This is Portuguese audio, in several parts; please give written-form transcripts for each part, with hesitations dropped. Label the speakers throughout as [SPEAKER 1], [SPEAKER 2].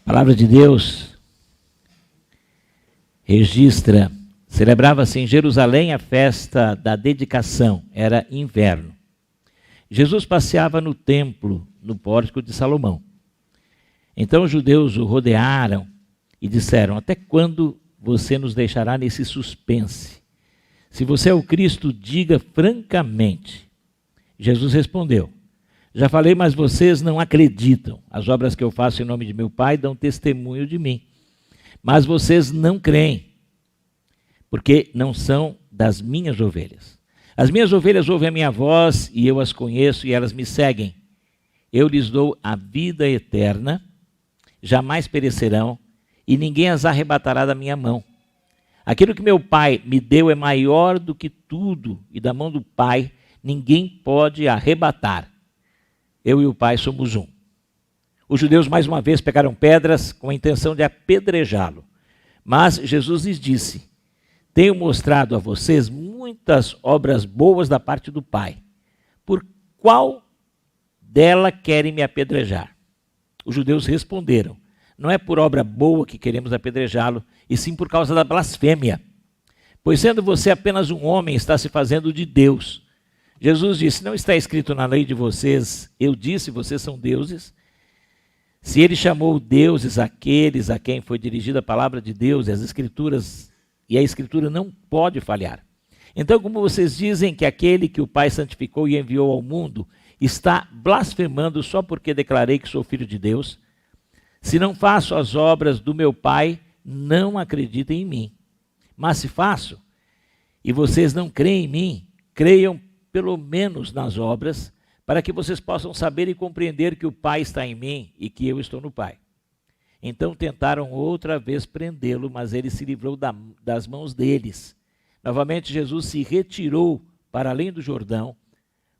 [SPEAKER 1] A palavra de Deus registra, celebrava-se em Jerusalém a festa da dedicação, era inverno. Jesus passeava no templo, no pórtico de Salomão. Então os judeus o rodearam e disseram: até quando você nos deixará nesse suspense? Se você é o Cristo, diga francamente. Jesus respondeu: já falei, mas vocês não acreditam. As obras que eu faço em nome de meu Pai dão testemunho de mim. Mas vocês não creem, porque não são das minhas ovelhas. As minhas ovelhas ouvem a minha voz e eu as conheço e elas me seguem. Eu lhes dou a vida eterna, jamais perecerão e ninguém as arrebatará da minha mão. Aquilo que meu Pai me deu é maior do que tudo e da mão do Pai ninguém pode arrebatar. Eu e o Pai somos um. Os judeus mais uma vez pegaram pedras com a intenção de apedrejá-lo. Mas Jesus lhes disse: tenho mostrado a vocês muitas obras boas da parte do Pai. Por qual dela querem me apedrejar? Os judeus responderam: não é por obra boa que queremos apedrejá-lo, e sim por causa da blasfêmia. Pois sendo você apenas um homem, está se fazendo de Deus. Jesus disse: não está escrito na lei de vocês, eu disse, vocês são deuses? Se ele chamou deuses aqueles a quem foi dirigida a palavra de Deus, e a Escritura não pode falhar. Então, como vocês dizem que aquele que o Pai santificou e enviou ao mundo está blasfemando só porque declarei que sou filho de Deus? Se não faço as obras do meu Pai, não acreditem em mim. Mas se faço, e vocês não creem em mim, creiam pelo menos nas obras, para que vocês possam saber e compreender que o Pai está em mim e que eu estou no Pai. Então tentaram outra vez prendê-lo, mas ele se livrou das mãos deles. Novamente Jesus se retirou para além do Jordão,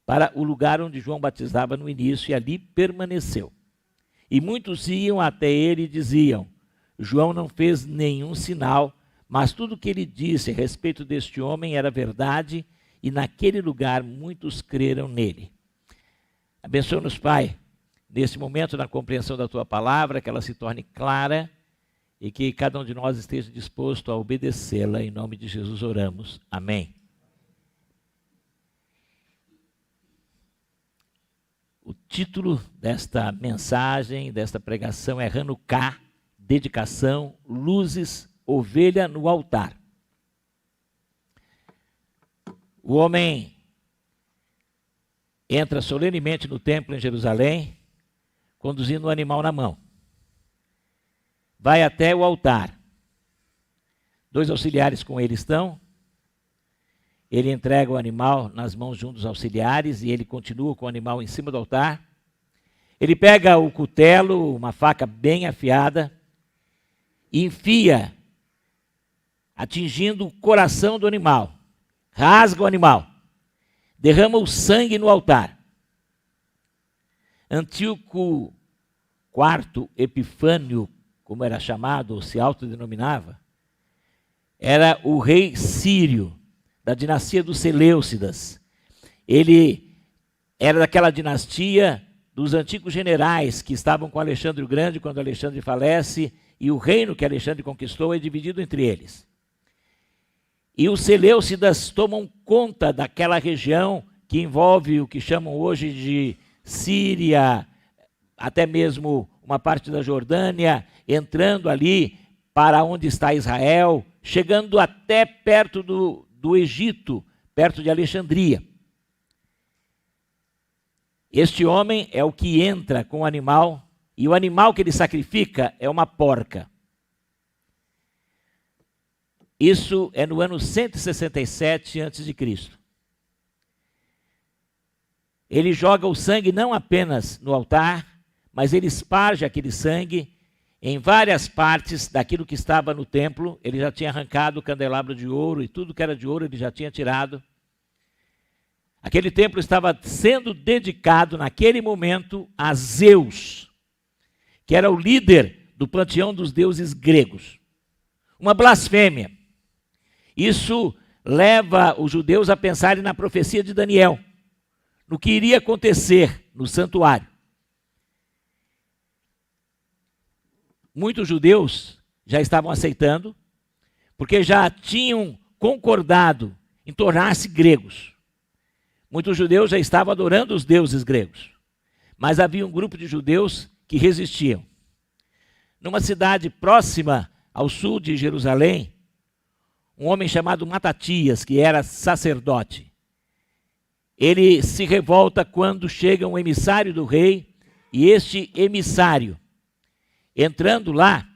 [SPEAKER 1] para o lugar onde João batizava no início, e ali permaneceu. E muitos iam até ele e diziam: João não fez nenhum sinal, mas tudo o que ele disse a respeito deste homem era verdade, e naquele lugar muitos creram nele. Abençoa-nos, Pai, nesse momento, na compreensão da Tua palavra, que ela se torne clara e que cada um de nós esteja disposto a obedecê-la. Em nome de Jesus oramos. Amém. O título desta mensagem, desta pregação é Hanukkah, dedicação, luzes, ovelha no altar. O homem entra solenemente no templo em Jerusalém, conduzindo o animal na mão. Vai até o altar. 2 auxiliares com ele estão. Ele entrega o animal nas mãos de um dos auxiliares e ele continua com o animal em cima do altar. Ele pega o cutelo, uma faca bem afiada, e enfia, atingindo o coração do animal. Rasga o animal, derrama o sangue no altar. Antíoco IV Epifânio, como era chamado, ou se autodenominava, era o rei sírio, da dinastia dos Seleucidas. Ele era daquela dinastia dos antigos generais que estavam com Alexandre o Grande quando Alexandre falece, e o reino que Alexandre conquistou é dividido entre eles. E os Seleucidas tomam conta daquela região que envolve o que chamam hoje de Síria, até mesmo uma parte da Jordânia, entrando ali para onde está Israel, chegando até perto do Egito, perto de Alexandria. Este homem é o que entra com o animal, e o animal que ele sacrifica é uma porca. Isso é no ano 167 a.C. Ele joga o sangue não apenas no altar, mas ele esparge aquele sangue em várias partes daquilo que estava no templo. Ele já tinha arrancado o candelabro de ouro e tudo que era de ouro ele já tinha tirado. Aquele templo estava sendo dedicado naquele momento a Zeus, que era o líder do panteão dos deuses gregos. Uma blasfêmia. Isso leva os judeus a pensarem na profecia de Daniel, no que iria acontecer no santuário. muitos judeus já estavam aceitando, porque já tinham concordado em tornar-se gregos. Muitos judeus já estavam adorando os deuses gregos, mas havia um grupo de judeus que resistiam. Numa cidade próxima ao sul de Jerusalém, um homem chamado Matatias, que era sacerdote, ele se revolta quando chega um emissário do rei, e este emissário, entrando lá,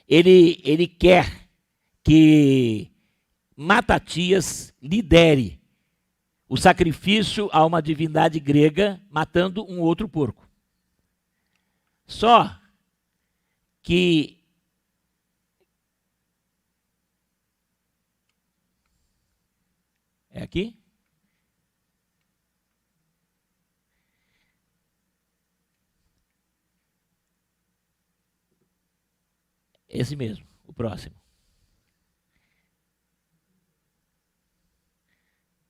[SPEAKER 1] ele quer que Matatias lidere o sacrifício a uma divindade grega, matando um outro porco. Só que é aqui? Esse mesmo, o próximo.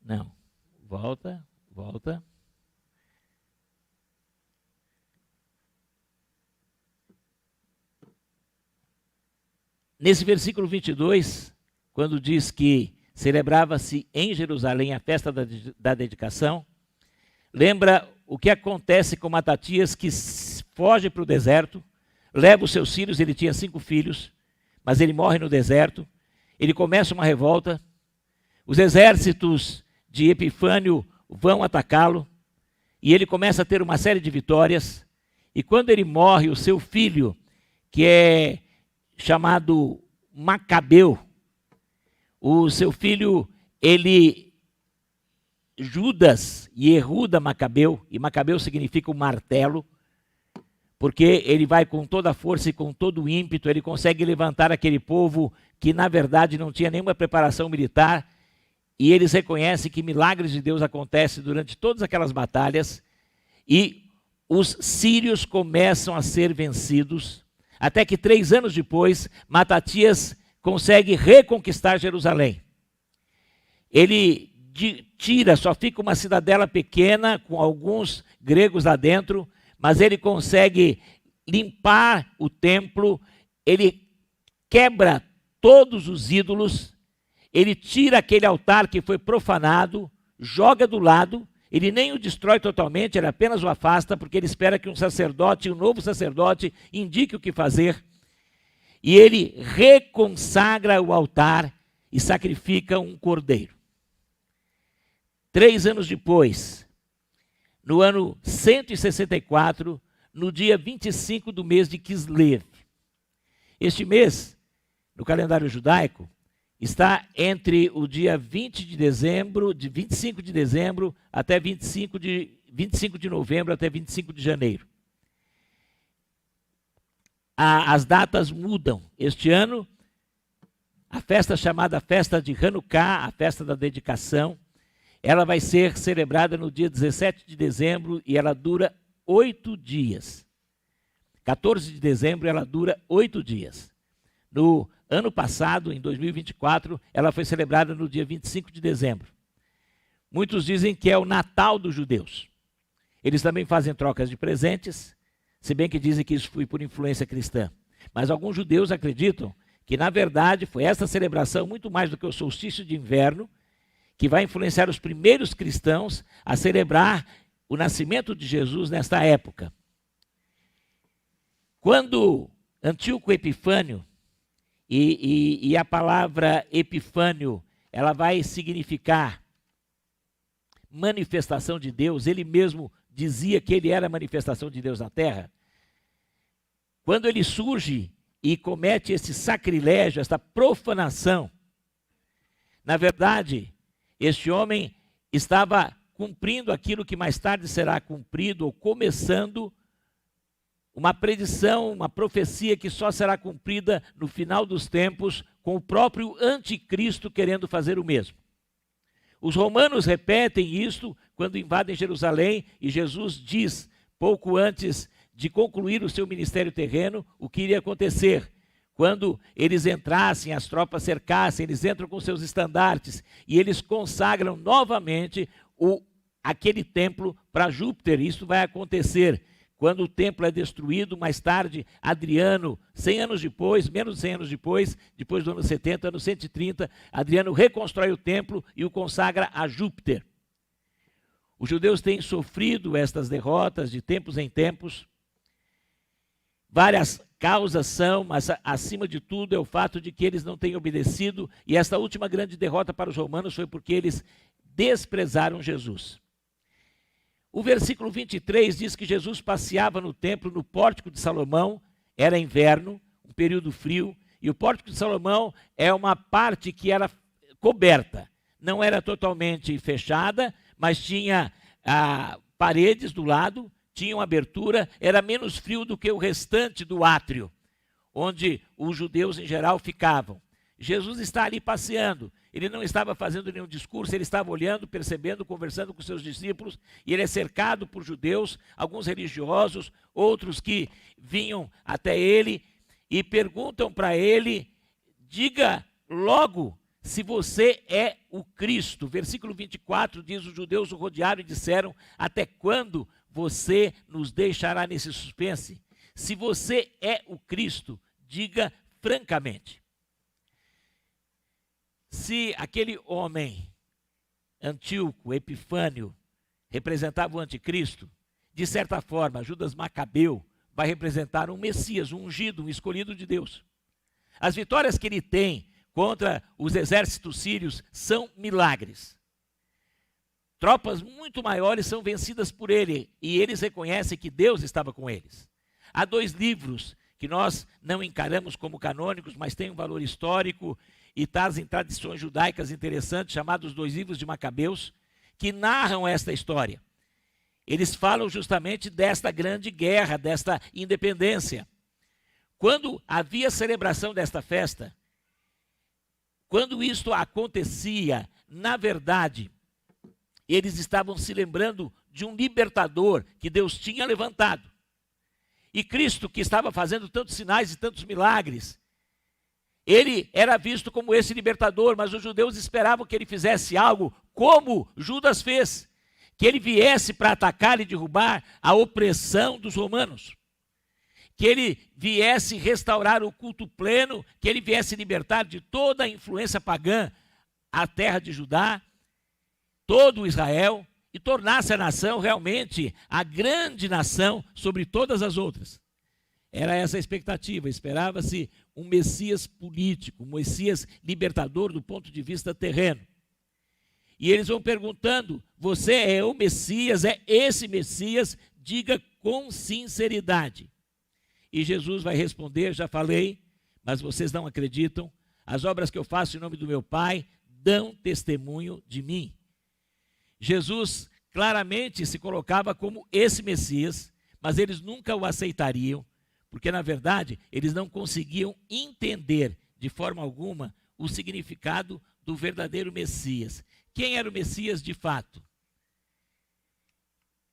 [SPEAKER 1] Não. Volta. Nesse versículo 22, quando diz que celebrava-se em Jerusalém a festa da dedicação, lembra o que acontece com Matatias, que foge para o deserto, leva os seus filhos, ele tinha 5 filhos, mas ele morre no deserto, ele começa uma revolta, os exércitos de Epifânio vão atacá-lo, e ele começa a ter uma série de vitórias, e quando ele morre, o seu filho, que é chamado Macabeu, o seu filho, Judas e Erruda Macabeu, e Macabeu significa um martelo, porque ele vai com toda a força e com todo o ímpeto, ele consegue levantar aquele povo que na verdade não tinha nenhuma preparação militar, e eles reconhecem que milagres de Deus acontecem durante todas aquelas batalhas, e os sírios começam a ser vencidos, até que 3 anos depois, Matatias consegue reconquistar Jerusalém. Ele tira, só fica uma cidadela pequena, com alguns gregos lá dentro, mas ele consegue limpar o templo, ele quebra todos os ídolos, ele tira aquele altar que foi profanado, joga do lado, ele nem o destrói totalmente, ele apenas o afasta, porque ele espera que um sacerdote, um novo sacerdote, indique o que fazer. E ele reconsagra o altar e sacrifica um cordeiro. 3 anos depois, no ano 164, no dia 25 do mês de Kislev. Este mês, no calendário judaico, está entre o dia 20 de dezembro, de 25 de dezembro até 25 de novembro até 25 de janeiro. As datas mudam. Este ano, a festa chamada Festa de Hanukkah, a festa da dedicação, ela vai ser celebrada no dia 17 de dezembro e ela dura 8 dias. 14 de dezembro ela dura 8 dias. No ano passado, em 2024, ela foi celebrada no dia 25 de dezembro. Muitos dizem que é o Natal dos judeus. Eles também fazem trocas de presentes, se bem que dizem que isso foi por influência cristã. Mas alguns judeus acreditam que, na verdade, foi essa celebração, muito mais do que o solstício de inverno, que vai influenciar os primeiros cristãos a celebrar o nascimento de Jesus nesta época. Quando Antíoco Epifânio, e a palavra Epifânio, ela vai significar manifestação de Deus, ele mesmo dizia que ele era a manifestação de Deus na terra. Quando ele surge e comete esse sacrilégio, essa profanação, na verdade, este homem estava cumprindo aquilo que mais tarde será cumprido, ou começando uma predição, uma profecia que só será cumprida no final dos tempos, com o próprio anticristo querendo fazer o mesmo. Os romanos repetem isto quando invadem Jerusalém, e Jesus diz, pouco antes de concluir o seu ministério terreno, o que iria acontecer. Quando eles entrassem, as tropas cercassem, eles entram com seus estandartes e eles consagram novamente aquele templo para Júpiter. Isso vai acontecer quando o templo é destruído, mais tarde, Adriano, 100 anos depois, menos de 100 anos depois do ano 70, ano 130, Adriano reconstrói o templo e o consagra a Júpiter. Os judeus têm sofrido estas derrotas de tempos em tempos. Várias causas são, mas acima de tudo é o fato de que eles não têm obedecido, e esta última grande derrota para os romanos foi porque eles desprezaram Jesus. O versículo 23 diz que Jesus passeava no templo, no pórtico de Salomão, era inverno, um período frio, e o pórtico de Salomão é uma parte que era coberta, não era totalmente fechada, mas tinha paredes do lado, tinha uma abertura, era menos frio do que o restante do átrio, onde os judeus em geral ficavam. Jesus está ali passeando, ele não estava fazendo nenhum discurso, ele estava olhando, percebendo, conversando com seus discípulos, e ele é cercado por judeus, alguns religiosos, outros que vinham até ele e perguntam para ele: diga logo se você é o Cristo. Versículo 24 diz: os judeus o rodearam e disseram: até quando você nos deixará nesse suspense? Se você é o Cristo, diga francamente. Se aquele homem, Antíoco, Epifânio, representava o anticristo, de certa forma, Judas Macabeu vai representar um Messias, um ungido, um escolhido de Deus. As vitórias que ele tem contra os exércitos sírios são milagres. Tropas muito maiores são vencidas por ele, e eles reconhecem que Deus estava com eles. Há 2 livros que nós não encaramos como canônicos, mas têm um valor histórico e trazem tradições judaicas interessantes, chamados 2 livros de Macabeus, que narram esta história. Eles falam justamente desta grande guerra, desta independência. Quando havia celebração desta festa, quando isto acontecia, na verdade, eles estavam se lembrando de um libertador que Deus tinha levantado. E Cristo, que estava fazendo tantos sinais e tantos milagres, ele era visto como esse libertador, mas os judeus esperavam que ele fizesse algo como Judas fez, que ele viesse para atacar e derrubar a opressão dos romanos, que ele viesse restaurar o culto pleno, que ele viesse libertar de toda a influência pagã a terra de Judá, todo Israel, e tornasse a nação realmente a grande nação sobre todas as outras. Era essa a expectativa, esperava-se um Messias político, um Messias libertador do ponto de vista terreno. E eles vão perguntando: você é o Messias, é esse Messias? Diga com sinceridade. E Jesus vai responder: já falei, mas vocês não acreditam. As obras que eu faço em nome do meu Pai dão testemunho de mim. Jesus claramente se colocava como esse Messias, mas eles nunca o aceitariam, porque na verdade eles não conseguiam entender de forma alguma o significado do verdadeiro Messias. Quem era o Messias de fato?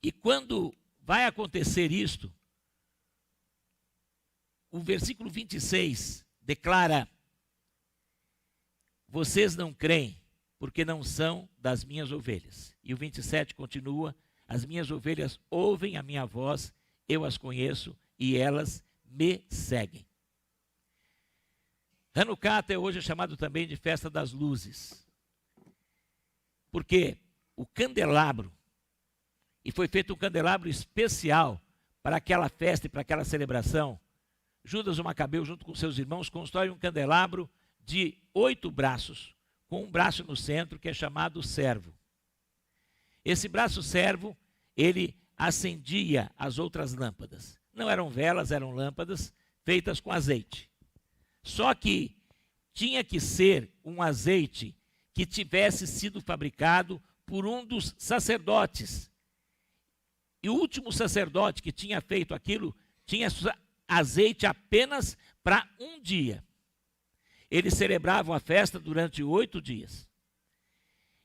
[SPEAKER 1] E quando vai acontecer isto, o versículo 26 declara: vocês não creem porque não são das minhas ovelhas. E o 27 continua: as minhas ovelhas ouvem a minha voz, eu as conheço e elas me seguem. Hanukkah até hoje é chamado também de festa das luzes, porque o candelabro, e foi feito um candelabro especial para aquela festa e para aquela celebração. Judas o Macabeu, junto com seus irmãos, constrói um candelabro de 8 braços, com um braço no centro que é chamado servo. Esse braço servo, ele acendia as outras lâmpadas. Não eram velas, eram lâmpadas feitas com azeite. Só que tinha que ser um azeite que tivesse sido fabricado por um dos sacerdotes. E o último sacerdote que tinha feito aquilo tinha azeite apenas para um dia. Eles celebravam a festa durante 8 dias.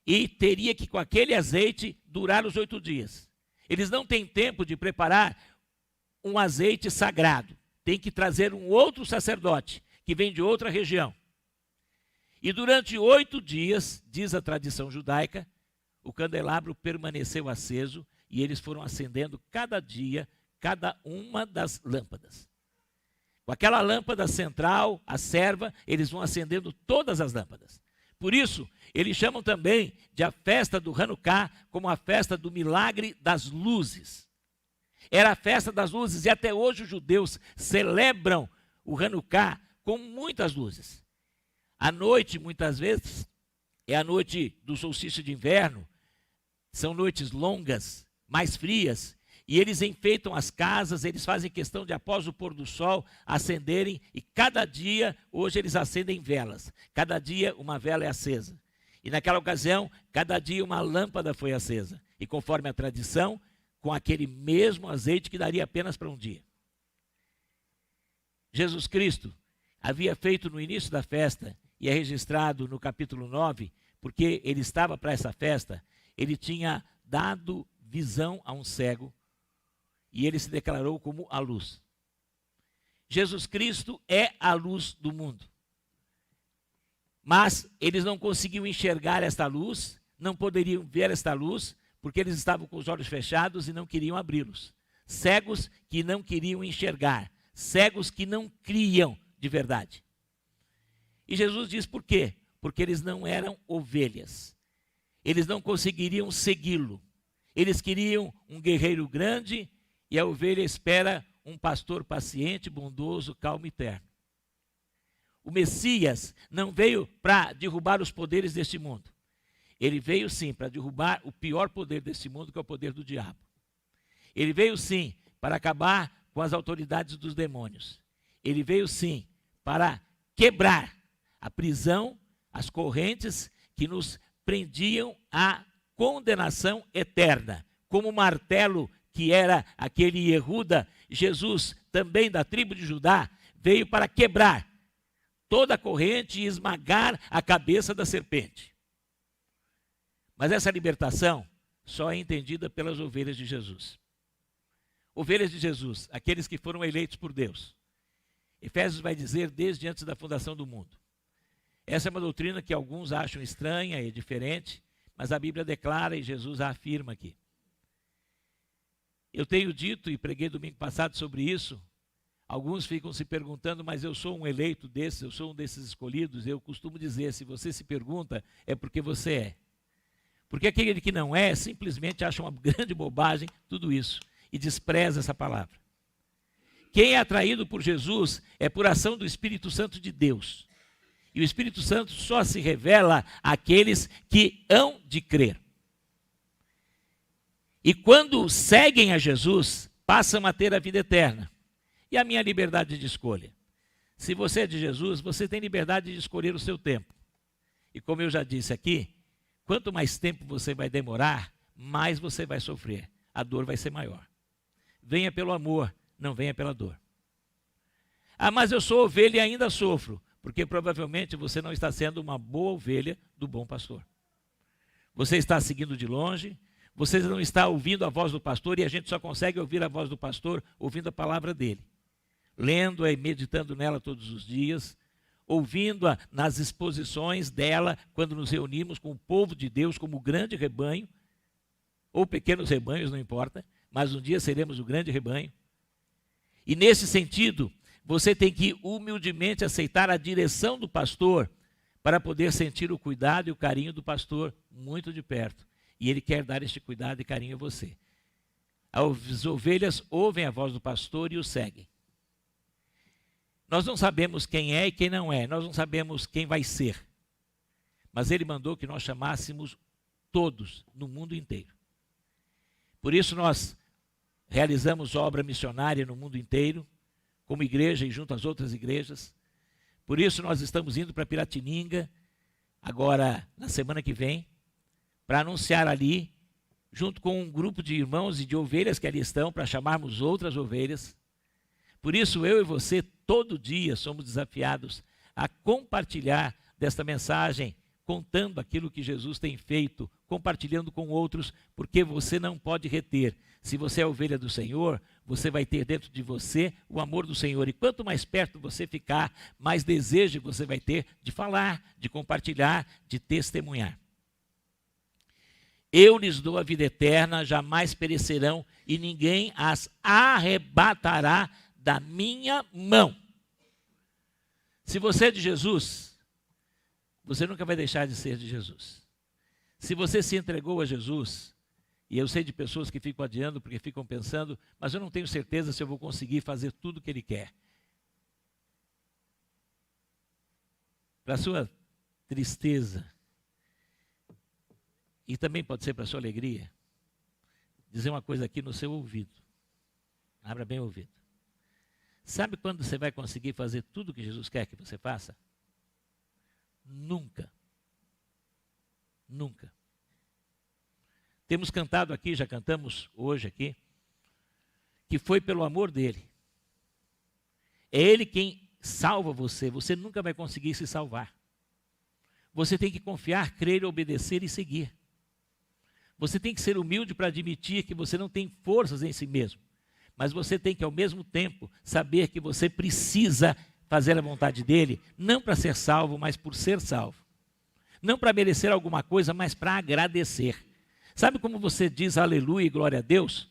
[SPEAKER 1] E teria que, com aquele azeite, durar os 8 dias. Eles não têm tempo de preparar um azeite sagrado. Tem que trazer um outro sacerdote, que vem de outra região. E durante 8 dias, diz a tradição judaica, o candelabro permaneceu aceso e eles foram acendendo cada dia, cada uma das lâmpadas. Com aquela lâmpada central, a serva, eles vão acendendo todas as lâmpadas. Por isso, eles chamam também de a festa do Hanukkah como a festa do milagre das luzes. Era a festa das luzes e até hoje os judeus celebram o Hanukkah com muitas luzes. A noite, muitas vezes, é a noite do solstício de inverno. São noites longas, mais frias. E eles enfeitam as casas, eles fazem questão de, após o pôr do sol, acenderem. E cada dia, hoje, eles acendem velas. Cada dia, uma vela é acesa. E naquela ocasião, cada dia uma lâmpada foi acesa. E conforme a tradição, com aquele mesmo azeite que daria apenas para um dia. Jesus Cristo havia feito no início da festa, e é registrado no capítulo 9, porque ele estava para essa festa, ele tinha dado visão a um cego, e ele se declarou como a luz. Jesus Cristo é a luz do mundo. Mas eles não conseguiam enxergar esta luz, não poderiam ver esta luz, porque eles estavam com os olhos fechados e não queriam abri-los. Cegos que não queriam enxergar, cegos que não criam de verdade. E Jesus diz por quê? Porque eles não eram ovelhas. Eles não conseguiriam segui-lo. Eles queriam um guerreiro grande e a ovelha espera um pastor paciente, bondoso, calmo e terno. O Messias não veio para derrubar os poderes deste mundo. Ele veio sim para derrubar o pior poder deste mundo, que é o poder do diabo. Ele veio sim para acabar com as autoridades dos demônios. Ele veio sim para quebrar a prisão, as correntes que nos prendiam à condenação eterna. Como o martelo que era aquele Yehuda, Jesus, também da tribo de Judá, veio para quebrar toda a corrente e esmagar a cabeça da serpente. Mas essa libertação só é entendida pelas ovelhas de Jesus. Ovelhas de Jesus, aqueles que foram eleitos por Deus. Efésios vai dizer desde antes da fundação do mundo. Essa é uma doutrina que alguns acham estranha e diferente, mas a Bíblia declara e Jesus a afirma aqui. Eu tenho dito e preguei domingo passado sobre isso. Alguns ficam se perguntando, mas eu sou um eleito desses, eu sou um desses escolhidos. Eu costumo dizer, se você se pergunta, é porque você é. Porque aquele que não é, simplesmente acha uma grande bobagem tudo isso e despreza essa palavra. Quem é atraído por Jesus é por ação do Espírito Santo de Deus. E o Espírito Santo só se revela àqueles que hão de crer. E quando seguem a Jesus, passam a ter a vida eterna. E a minha liberdade de escolha. Se você é de Jesus, você tem liberdade de escolher o seu tempo. E como eu já disse aqui, quanto mais tempo você vai demorar, mais você vai sofrer. A dor vai ser maior. Venha pelo amor, não venha pela dor. Ah, mas eu sou ovelha e ainda sofro. Porque provavelmente você não está sendo uma boa ovelha do bom pastor. Você está seguindo de longe, você não está ouvindo a voz do pastor, e a gente só consegue ouvir a voz do pastor ouvindo a palavra dele. Lendo-a e meditando nela todos os dias, ouvindo-a nas exposições dela, quando nos reunimos com o povo de Deus como grande rebanho, ou pequenos rebanhos, não importa, mas um dia seremos o grande rebanho. E nesse sentido, você tem que humildemente aceitar a direção do pastor para poder sentir o cuidado e o carinho do pastor muito de perto. E ele quer dar este cuidado e carinho a você. As ovelhas ouvem a voz do pastor e o seguem. Nós não sabemos quem é e quem não é, nós não sabemos quem vai ser. Mas ele mandou que nós chamássemos todos no mundo inteiro. Por isso nós realizamos obra missionária no mundo inteiro, como igreja e junto às outras igrejas. Por isso nós estamos indo para Piratininga, agora na semana que vem, para anunciar ali, junto com um grupo de irmãos e de ovelhas que ali estão, para chamarmos outras ovelhas. Por isso eu e você, todo dia, somos desafiados a compartilhar desta mensagem, contando aquilo que Jesus tem feito, compartilhando com outros, porque você não pode reter. Se você é ovelha do Senhor, você vai ter dentro de você o amor do Senhor. E quanto mais perto você ficar, mais desejo você vai ter de falar, de compartilhar, de testemunhar. Eu lhes dou a vida eterna, jamais perecerão, e ninguém as arrebatará da minha mão. Se você é de Jesus, você nunca vai deixar de ser de Jesus. Se você se entregou a Jesus, e eu sei de pessoas que ficam adiando porque ficam pensando, mas eu não tenho certeza se eu vou conseguir fazer tudo o que Ele quer. Para a sua tristeza, e também pode ser para a sua alegria, dizer uma coisa aqui no seu ouvido. Abra bem o ouvido. Sabe quando você vai conseguir fazer tudo o que Jesus quer que você faça? Nunca. Nunca. Temos cantado aqui, já cantamos hoje aqui, que foi pelo amor dele. É Ele quem salva você, você nunca vai conseguir se salvar. Você tem que confiar, crer, obedecer e seguir. Você tem que ser humilde para admitir que você não tem forças em si mesmo. Mas você tem que, ao mesmo tempo, saber que você precisa fazer a vontade dele, não para ser salvo, mas por ser salvo. Não para merecer alguma coisa, mas para agradecer. Sabe como você diz aleluia e glória a Deus?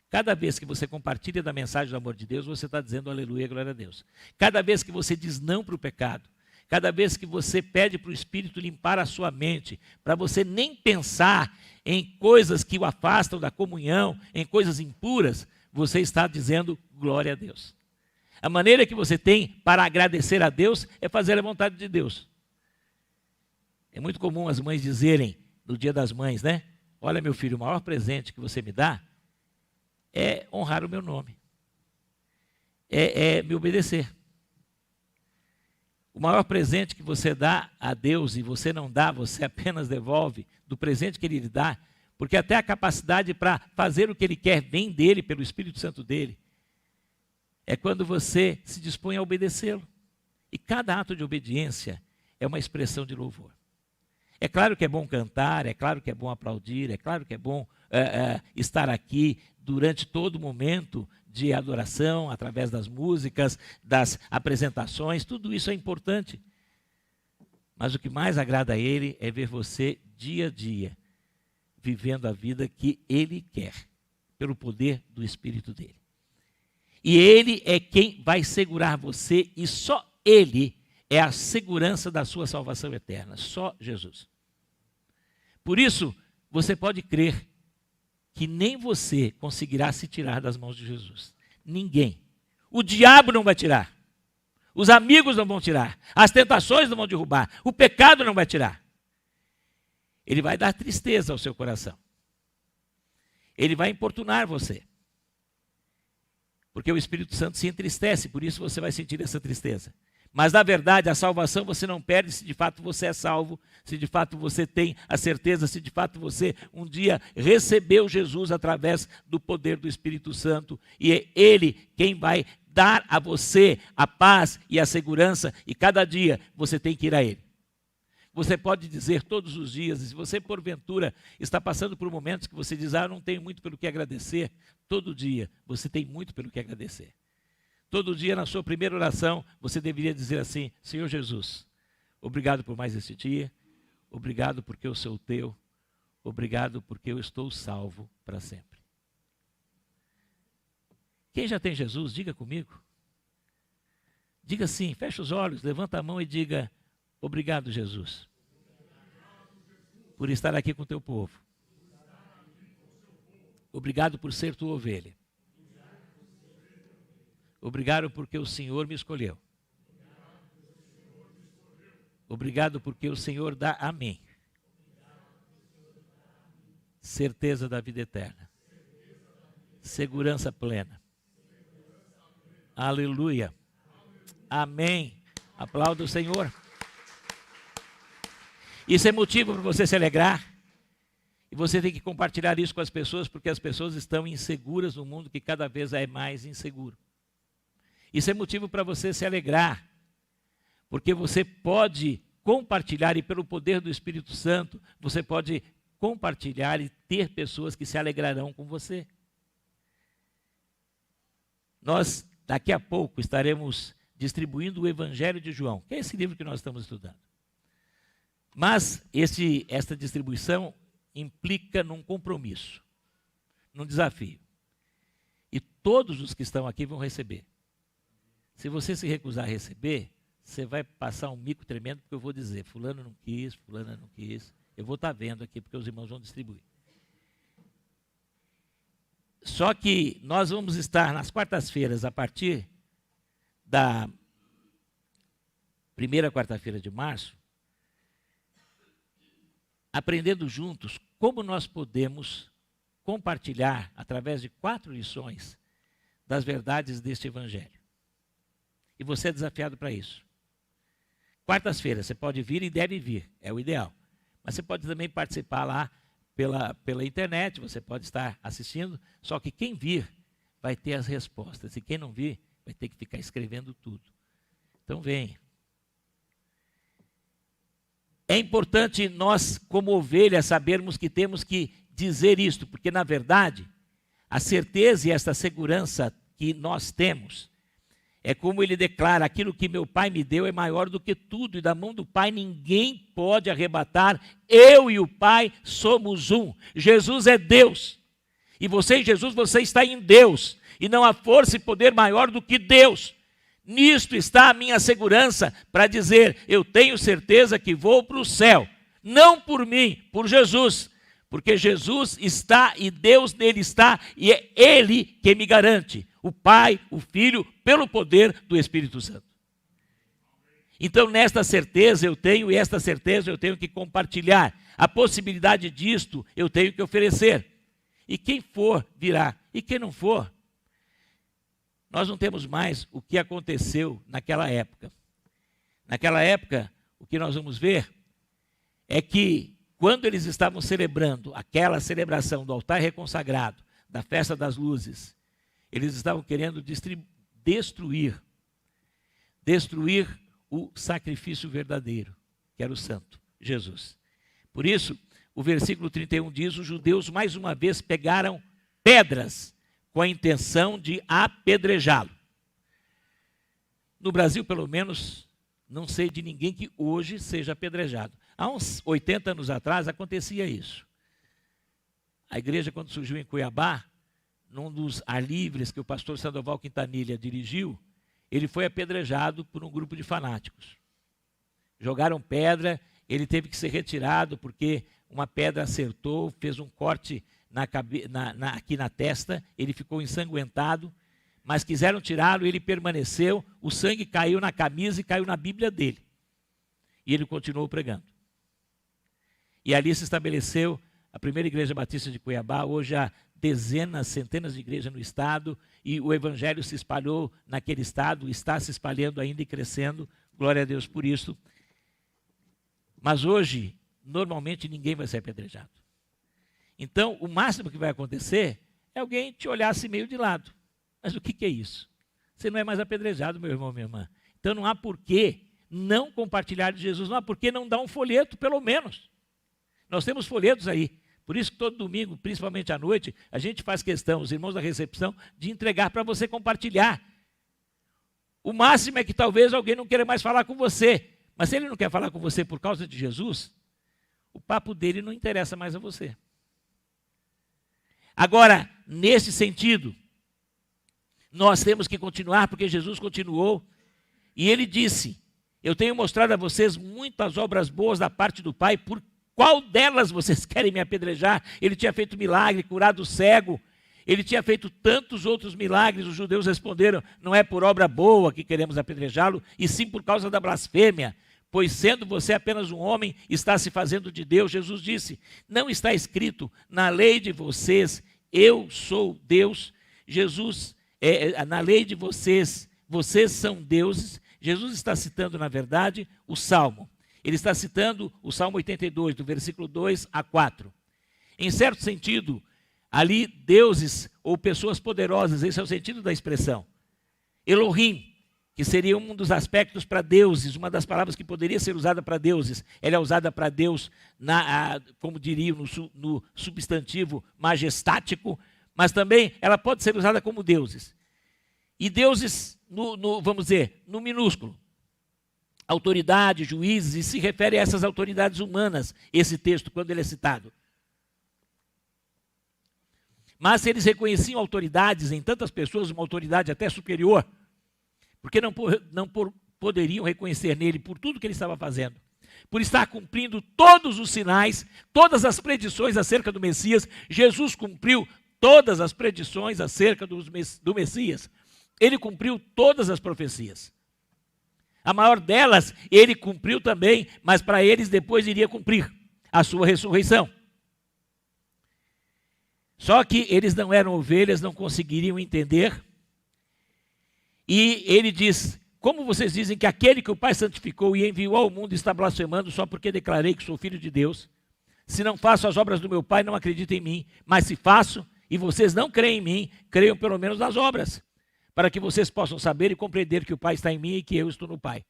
[SPEAKER 1] Cada vez que você compartilha da mensagem do amor de Deus, você está dizendo aleluia e glória a Deus. Cada vez que você diz não para o pecado, cada vez que você pede para o Espírito limpar a sua mente, para você nem pensar em coisas que o afastam da comunhão, em coisas impuras, você está dizendo glória a Deus. A maneira que você tem para agradecer a Deus é fazer a vontade de Deus. É muito comum as mães dizerem, no Dia das Mães, né? Olha, meu filho, o maior presente que você me dá é honrar o meu nome. É me obedecer. O maior presente que você dá a Deus e você não dá, você apenas devolve do presente que Ele lhe dá, porque até a capacidade para fazer o que Ele quer vem dEle, pelo Espírito Santo dEle. É quando você se dispõe a obedecê-lo. E cada ato de obediência é uma expressão de louvor. É claro que é bom cantar, é claro que é bom aplaudir, é claro que é bom estar aqui durante todo momento de adoração, através das músicas, das apresentações, tudo isso é importante. Mas o que mais agrada a Ele é ver você dia a dia, vivendo a vida que Ele quer, pelo poder do Espírito dEle. E Ele é quem vai segurar você, e só Ele é a segurança da sua salvação eterna, só Jesus. Por isso, você pode crer que nem você conseguirá se tirar das mãos de Jesus. Ninguém. O diabo não vai tirar. Os amigos não vão tirar. As tentações não vão derrubar. O pecado não vai tirar. Ele vai dar tristeza ao seu coração. Ele vai importunar você. Porque o Espírito Santo se entristece, por isso você vai sentir essa tristeza. Mas, na verdade, a salvação você não perde se de fato você é salvo, se de fato você tem a certeza, se de fato você um dia recebeu Jesus através do poder do Espírito Santo. E é Ele quem vai dar a você a paz e a segurança, e cada dia você tem que ir a Ele. Você pode dizer todos os dias, e se você porventura está passando por momentos que você diz, eu não tenho muito pelo que agradecer, todo dia você tem muito pelo que agradecer. Todo dia, na sua primeira oração, você deveria dizer assim, Senhor Jesus, obrigado por mais esse dia, obrigado porque eu sou teu, obrigado porque eu estou salvo para sempre. Quem já tem Jesus, diga comigo. Diga assim, fecha os olhos, levanta a mão e diga, obrigado, Jesus, por estar aqui com o teu povo. Obrigado por ser tua ovelha. Obrigado porque o Senhor me escolheu. Obrigado porque o Senhor dá a mim certeza da vida eterna. Segurança plena. Aleluia. Amém. Aplauda o Senhor. Isso é motivo para você se alegrar. E você tem que compartilhar isso com as pessoas, porque as pessoas estão inseguras no mundo que cada vez é mais inseguro. Isso é motivo para você se alegrar, porque você pode compartilhar, e pelo poder do Espírito Santo, você pode compartilhar e ter pessoas que se alegrarão com você. Nós, daqui a pouco, estaremos distribuindo o Evangelho de João, que é esse livro que nós estamos estudando. Mas esta distribuição implica num compromisso, num desafio. E todos os que estão aqui vão receber. Se você se recusar a receber, você vai passar um mico tremendo, porque eu vou dizer, fulano não quis, fulana não quis. Eu vou estar vendo aqui, porque os irmãos vão distribuir. Só que nós vamos estar nas quartas-feiras, a partir da primeira quarta-feira de março, aprendendo juntos como nós podemos compartilhar, através de 4 lições, das verdades deste Evangelho. E você é desafiado para isso. Quartas-feiras, você pode vir e deve vir, é o ideal. Mas você pode também participar lá pela internet, você pode estar assistindo, só que quem vir vai ter as respostas, e quem não vir vai ter que ficar escrevendo tudo. Então vem. É importante nós, como ovelhas, sabermos que temos que dizer isto, porque na verdade, a certeza e esta segurança que nós temos, é como ele declara, aquilo que meu Pai me deu é maior do que tudo, e da mão do Pai ninguém pode arrebatar, eu e o Pai somos um. Jesus é Deus, e você em Jesus, você está em Deus, e não há força e poder maior do que Deus. Nisto está a minha segurança para dizer, eu tenho certeza que vou para o céu, não por mim, por Jesus, porque Jesus está e Deus nele está, e é Ele que me garante, o Pai, o Filho, pelo poder do Espírito Santo. Então, nesta certeza eu tenho, e esta certeza eu tenho que compartilhar. A possibilidade disto eu tenho que oferecer. E quem for, virá. E quem não for, nós não temos mais o que aconteceu naquela época. Naquela época, o que nós vamos ver é que quando eles estavam celebrando aquela celebração do altar reconsagrado, da festa das luzes, eles estavam querendo destruir o sacrifício verdadeiro, que era o santo, Jesus. Por isso, o versículo 31 diz, os judeus mais uma vez pegaram pedras com a intenção de apedrejá-lo. No Brasil, pelo menos, não sei de ninguém que hoje seja apedrejado. Há uns 80 anos atrás acontecia isso. A igreja, quando surgiu em Cuiabá, num dos ar livres que o pastor Sandoval Quintanilha dirigiu, ele foi apedrejado por um grupo de fanáticos. Jogaram pedra, ele teve que ser retirado porque uma pedra acertou, fez um corte aqui na testa, ele ficou ensanguentado, mas quiseram tirá-lo, ele permaneceu, o sangue caiu na camisa e caiu na Bíblia dele. E ele continuou pregando. E ali se estabeleceu a primeira igreja batista de Cuiabá, hoje há dezenas, centenas de igrejas no estado, e o evangelho se espalhou naquele estado, está se espalhando ainda e crescendo, glória a Deus por isso. Mas hoje, normalmente ninguém vai ser apedrejado. Então, o máximo que vai acontecer é alguém te olhar assim meio de lado. Mas o que é isso? Você não é mais apedrejado, meu irmão, minha irmã. Então não há porquê não compartilhar de Jesus, não há porquê não dar um folheto, pelo menos. Nós temos folhetos aí. Por isso que todo domingo, principalmente à noite, a gente faz questão, os irmãos da recepção, de entregar para você compartilhar. O máximo é que talvez alguém não queira mais falar com você. Mas se ele não quer falar com você por causa de Jesus, o papo dele não interessa mais a você. Agora, nesse sentido, nós temos que continuar, porque Jesus continuou, e ele disse, eu tenho mostrado a vocês muitas obras boas da parte do Pai, por qual delas vocês querem me apedrejar? Ele tinha feito milagre, curado o cego, ele tinha feito tantos outros milagres. Os judeus responderam, não é por obra boa que queremos apedrejá-lo, e sim por causa da blasfêmia, pois sendo você apenas um homem, está se fazendo de Deus. Jesus disse, não está escrito na lei de vocês, eu sou Deus. Jesus, na lei de vocês, vocês são deuses. Jesus está citando, na verdade, o Salmo. Ele está citando o Salmo 82, do versículo 2 a 4. Em certo sentido, ali deuses ou pessoas poderosas, esse é o sentido da expressão. Elohim, que seria um dos aspectos para deuses, uma das palavras que poderia ser usada para deuses. Ela é usada para Deus, como diriam, no substantivo majestático, mas também ela pode ser usada como deuses. E deuses, vamos dizer, no minúsculo. Autoridade, juízes, e se refere a essas autoridades humanas, esse texto, quando ele é citado. Mas se eles reconheciam autoridades em tantas pessoas, uma autoridade até superior, porque não poderiam reconhecer nele por tudo que ele estava fazendo, por estar cumprindo todos os sinais, todas as predições acerca do Messias. Jesus cumpriu todas as predições acerca do Messias. Ele cumpriu todas as profecias. A maior delas, ele cumpriu também, mas para eles depois iria cumprir a sua ressurreição. Só que eles não eram ovelhas, não conseguiriam entender. E ele diz: como vocês dizem que aquele que o Pai santificou e enviou ao mundo está blasfemando só porque declarei que sou filho de Deus? Se não faço as obras do meu Pai, não acreditem em mim. Mas se faço, e vocês não creem em mim, creiam pelo menos nas obras, para que vocês possam saber e compreender que o Pai está em mim e que eu estou no Pai.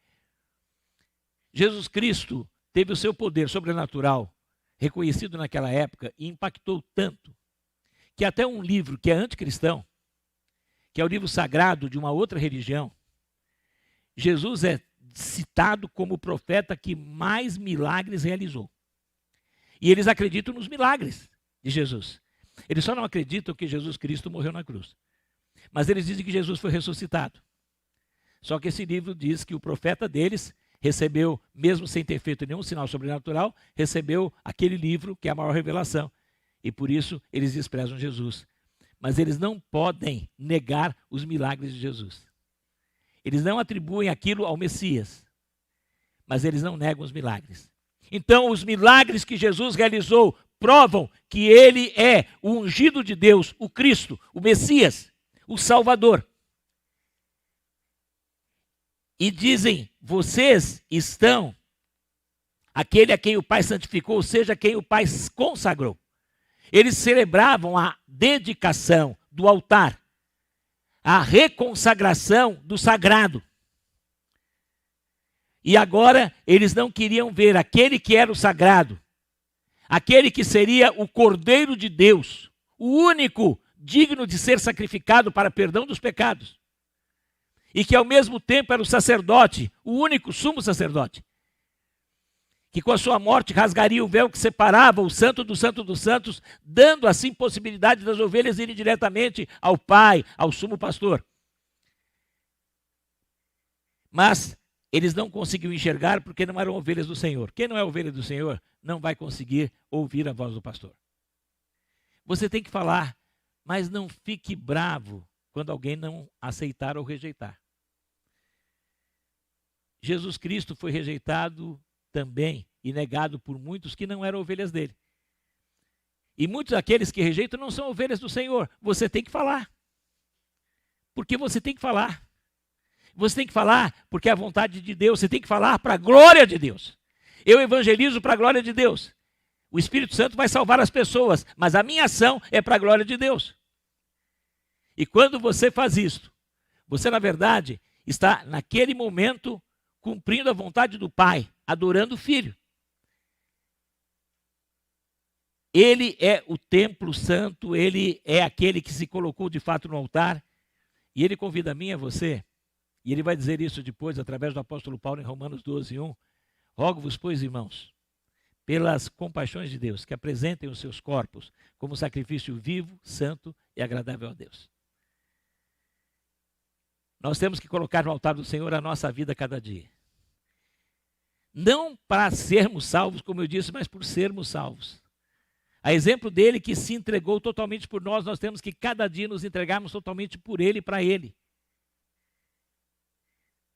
[SPEAKER 1] Jesus Cristo teve o seu poder sobrenatural reconhecido naquela época e impactou tanto que até um livro que é anticristão, que é o livro sagrado de uma outra religião, Jesus é citado como o profeta que mais milagres realizou. E eles acreditam nos milagres de Jesus. Eles só não acreditam que Jesus Cristo morreu na cruz. Mas eles dizem que Jesus foi ressuscitado. Só que esse livro diz que o profeta deles recebeu, mesmo sem ter feito nenhum sinal sobrenatural, recebeu aquele livro que é a maior revelação. E por isso eles desprezam Jesus. Mas eles não podem negar os milagres de Jesus. Eles não atribuem aquilo ao Messias, mas eles não negam os milagres. Então, os milagres que Jesus realizou provam que ele é o ungido de Deus, o Cristo, o Messias, o Salvador. E dizem: vocês estão, aquele a quem o Pai santificou, ou seja, quem o Pai consagrou. Eles celebravam a dedicação do altar, a reconsagração do sagrado. E agora eles não queriam ver aquele que era o sagrado, aquele que seria o Cordeiro de Deus, o único digno de ser sacrificado para perdão dos pecados. E que ao mesmo tempo era o sacerdote, o único sumo sacerdote, que com a sua morte rasgaria o véu que separava o santo dos santos, dando assim possibilidade das ovelhas irem diretamente ao Pai, ao sumo pastor. Mas eles não conseguiam enxergar porque não eram ovelhas do Senhor. Quem não é ovelha do Senhor não vai conseguir ouvir a voz do pastor. Você tem que falar, mas não fique bravo quando alguém não aceitar ou rejeitar. Jesus Cristo foi rejeitado também e negado por muitos que não eram ovelhas dele. E muitos daqueles que rejeitam não são ovelhas do Senhor. Você tem que falar. Porque você tem que falar. Você tem que falar porque é a vontade de Deus. Você tem que falar para a glória de Deus. Eu evangelizo para a glória de Deus. O Espírito Santo vai salvar as pessoas, mas a minha ação é para a glória de Deus. E quando você faz isso, você na verdade está naquele momento cumprindo a vontade do Pai, adorando o Filho. Ele é o templo santo, ele é aquele que se colocou de fato no altar, e ele convida a mim e a você, e ele vai dizer isso depois através do apóstolo Paulo em Romanos 12:1. Rogo-vos, pois, irmãos, pelas compaixões de Deus, que apresentem os seus corpos como sacrifício vivo, santo e agradável a Deus. Nós temos que colocar no altar do Senhor a nossa vida cada dia. Não para sermos salvos, como eu disse, mas por sermos salvos. A exemplo dele que se entregou totalmente por nós, nós temos que cada dia nos entregarmos totalmente por ele e para ele.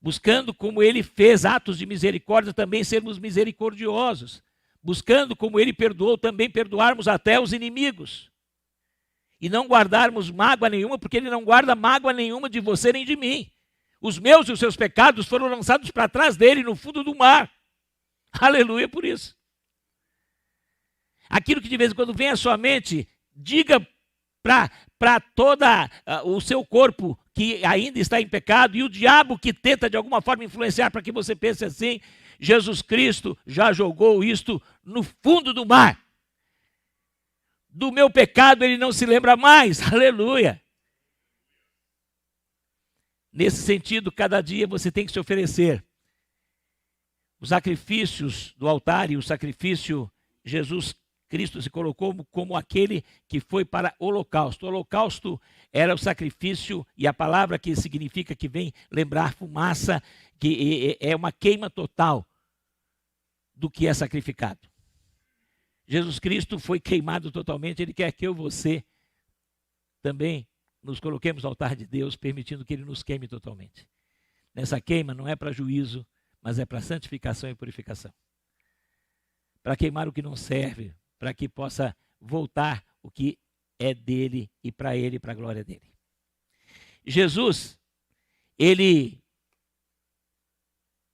[SPEAKER 1] Buscando como ele fez atos de misericórdia, também sermos misericordiosos. Buscando como ele perdoou, também perdoarmos até os inimigos. E não guardarmos mágoa nenhuma, porque ele não guarda mágoa nenhuma de você nem de mim. Os meus e os seus pecados foram lançados para trás dele, no fundo do mar. Aleluia por isso. Aquilo que de vez em quando vem à sua mente, diga para todo o seu corpo que ainda está em pecado, e o diabo que tenta de alguma forma influenciar para que você pense assim: Jesus Cristo já jogou isto no fundo do mar. Do meu pecado ele não se lembra mais. Aleluia. Nesse sentido, cada dia você tem que se oferecer. Os sacrifícios do altar e o sacrifício Jesus Cristo se colocou como aquele que foi para o holocausto. O holocausto era o sacrifício, e a palavra que significa que vem lembrar fumaça, que é uma queima total do que é sacrificado. Jesus Cristo foi queimado totalmente, ele quer que eu e você também nos coloquemos no altar de Deus, permitindo que ele nos queime totalmente. Nessa queima não é para juízo, mas é para santificação e purificação. Para queimar o que não serve, para que possa voltar o que é dele e para a glória dele. Jesus, ele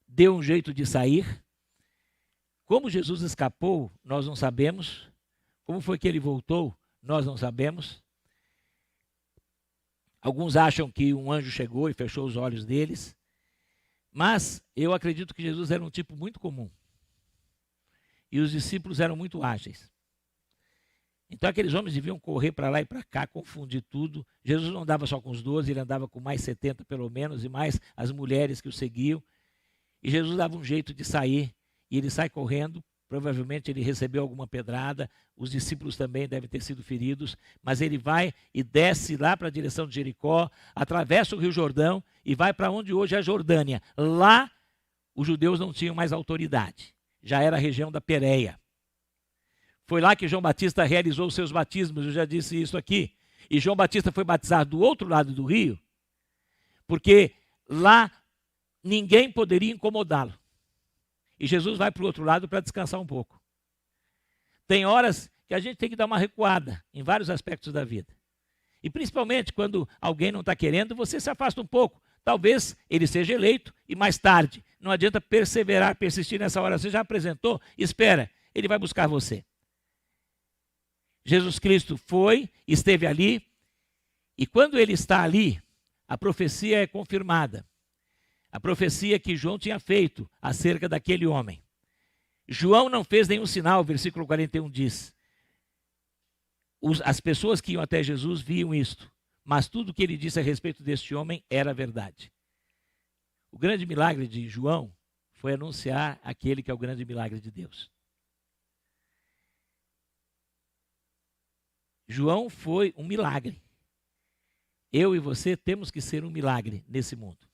[SPEAKER 1] deu um jeito de sair. Como Jesus escapou, nós não sabemos. Como foi que ele voltou, nós não sabemos. Alguns acham que um anjo chegou e fechou os olhos deles. Mas eu acredito que Jesus era um tipo muito comum. E os discípulos eram muito ágeis. Então aqueles homens deviam correr para lá e para cá, confundir tudo. Jesus não andava só com os 12, ele andava com mais 70 pelo menos, e mais as mulheres que o seguiam. E Jesus dava um jeito de sair, e ele sai correndo. Provavelmente ele recebeu alguma pedrada, os discípulos também devem ter sido feridos, mas ele vai e desce lá para a direção de Jericó, atravessa o Rio Jordão e vai para onde hoje é a Jordânia. Lá os judeus não tinham mais autoridade, já era a região da Pérea. Foi lá que João Batista realizou os seus batismos, eu já disse isso aqui. E João Batista foi batizado do outro lado do rio, porque lá ninguém poderia incomodá-lo. E Jesus vai para o outro lado para descansar um pouco. Tem horas que a gente tem que dar uma recuada em vários aspectos da vida. E principalmente quando alguém não está querendo, você se afasta um pouco. Talvez ele seja eleito e mais tarde. Não adianta perseverar, persistir nessa hora. Você já apresentou? Espera, ele vai buscar você. Jesus Cristo foi, esteve ali, e quando ele está ali, a profecia é confirmada. A profecia que João tinha feito acerca daquele homem. João não fez nenhum sinal, versículo 41 diz. As pessoas que iam até Jesus viam isto, mas tudo que ele disse a respeito deste homem era verdade. O grande milagre de João foi anunciar aquele que é o grande milagre de Deus. João foi um milagre. Eu e você temos que ser um milagre nesse mundo.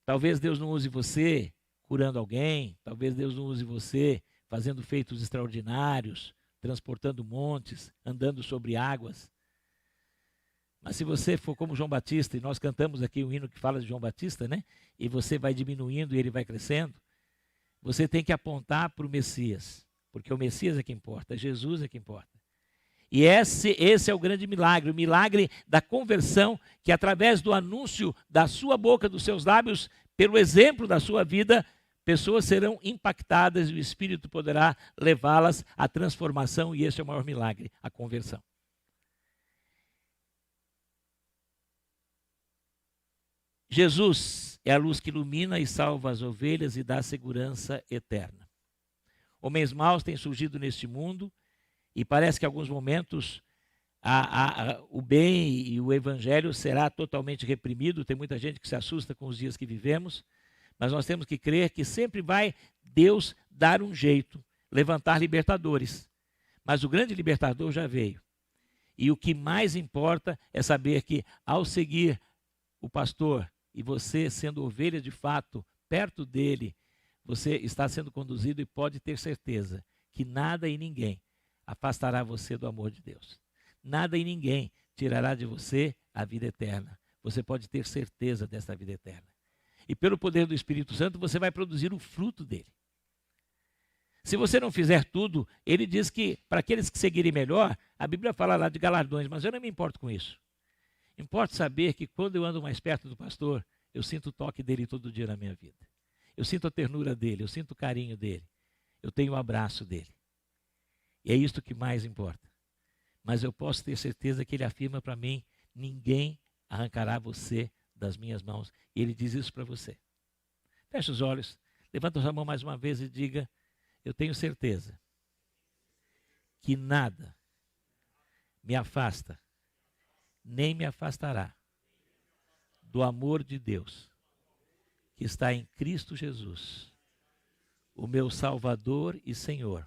[SPEAKER 1] Talvez Deus não use você curando alguém, talvez Deus não use você fazendo feitos extraordinários, transportando montes, andando sobre águas. Mas se você for como João Batista, e nós cantamos aqui um hino que fala de João Batista, né? E você vai diminuindo e ele vai crescendo, você tem que apontar para o Messias, porque o Messias é que importa, Jesus é que importa. E esse é o grande milagre, o milagre da conversão, que através do anúncio da sua boca, dos seus lábios, pelo exemplo da sua vida, pessoas serão impactadas e o Espírito poderá levá-las à transformação, e esse é o maior milagre, a conversão. Jesus é a luz que ilumina e salva as ovelhas e dá segurança eterna. Homens maus têm surgido neste mundo, e parece que em alguns momentos o bem e o evangelho será totalmente reprimido. Tem muita gente que se assusta com os dias que vivemos, mas nós temos que crer que sempre vai Deus dar um jeito, levantar libertadores. Mas o grande libertador já veio. E o que mais importa é saber que ao seguir o pastor e você sendo ovelha de fato, perto dele, você está sendo conduzido e pode ter certeza que nada e ninguém afastará você do amor de Deus. Nada e ninguém tirará de você a vida eterna. Você pode ter certeza dessa vida eterna. E pelo poder do Espírito Santo, você vai produzir o fruto dele. Se você não fizer tudo, ele diz que para aqueles que seguirem melhor, a Bíblia fala lá de galardões, mas eu não me importo com isso. Importa saber que quando eu ando mais perto do pastor, eu sinto o toque dele todo dia na minha vida. Eu sinto a ternura dele, eu sinto o carinho dele. Eu tenho o abraço dele. E é isto que mais importa. Mas eu posso ter certeza que ele afirma para mim, ninguém arrancará você das minhas mãos. E ele diz isso para você. Feche os olhos, levanta a mão mais uma vez e diga, eu tenho certeza que nada me afasta, nem me afastará do amor de Deus que está em Cristo Jesus, o meu Salvador e Senhor.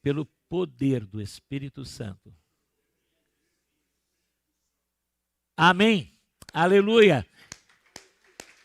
[SPEAKER 1] pelo poder do Espírito Santo. Amém. Aleluia.